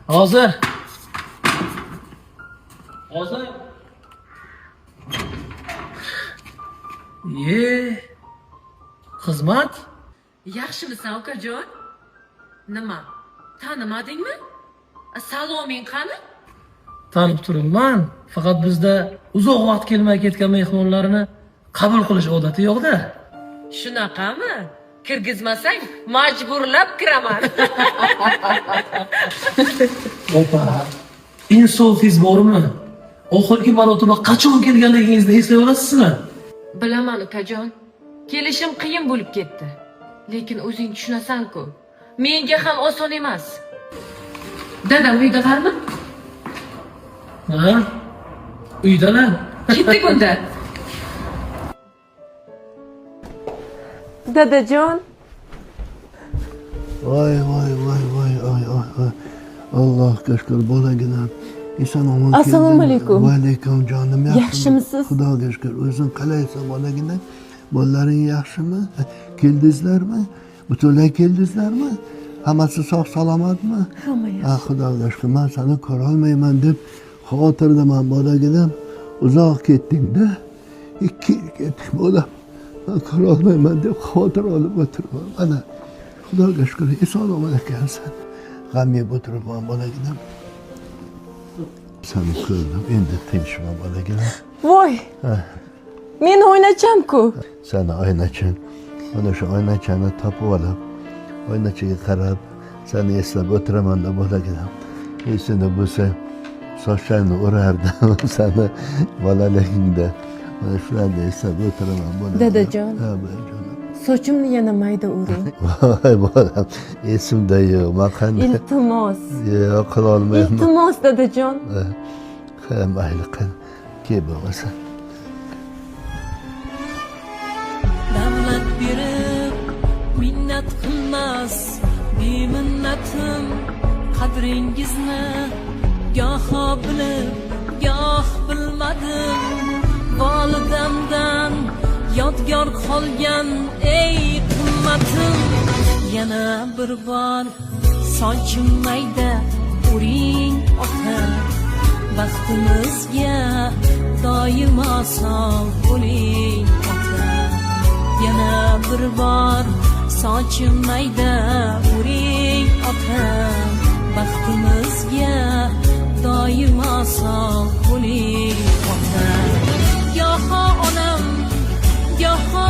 Hozir. Hozir. Xizmat? Yaxshimisan ukajon? Nima? Tanimadingmi? Saloming qani? Tanib turibman. Faqat bizda uzoq vaqt kelmay ketgan mehmonlarni qabul qilish odati yo'q-da. Shunaqami? Kirgizmasang majburlab kiraman. Opa, insofingiz bormi? Oxirgi marotaba qachon kelganligingizni eslay olasizmi? Bilaman ukajon. Kelishim qiyin bo'lib ketdi. Lekin o'zing tushunasan-ku. Menga ham oson emas. Dadam uydalarmi? Ha? Uydalar. Ketdik unda. Dadajon. Voy. Allohga shukr bolaginam. Eson omon kelding. Assalomu alaykum. Va alaykum jonim. Yaxshimisiz? Xudoga shukr. O'zing qalaysan bolaginam? Bolalaring yaxshimi? Keldingizlarmi? Butunlay keldingizlarmi? Hammasi sog' salomatmi? Hamma yaxshi. Ha, xudoga shukr. Men seni ko'ra olmayman deb xotirdaman bolaginam. Uzoq ketding-da. 2 yil ketdik bolam. Men ko'ra olmayman deb xotir olib o'tiribman. Mana xudoga shukr eson omon ekansan. G'am yeb o'tiribman bolaginam. Seni ko'rdim. Endi tinchman bolaginam. Voy. Men o'ynacham-ku. Seni oynachan. Mana shu oynachani topib olib, oynachaga qarab, seni eslab o'tiraman da bolaginam. Esingda bo'lsa, sochlarini o'rardim seni bolaligingda. Mana shularni eslab o'tiraman bolaginam. Dadajon. Ha, jonim. Sochimni yana mayda o'ring. Voy bolam, esimda yo'q. Men qanday Iltimos. yo'q qila olmayman. Iltimos dadajon. Ha, mayli qil. Kel bo'lmasa. Davlat berib minnat qilmas beminnatim qadringizni goho bilib goh bilmadim volidamdan yodgor qolgan ey qimmatim yana bir bor sochim mayda uring ota baxtimizga doimo sog' bo'ling ota yana bir bor sochim mayda uring ota baxtimizga doimo sog' bo'ling ota goho onam goho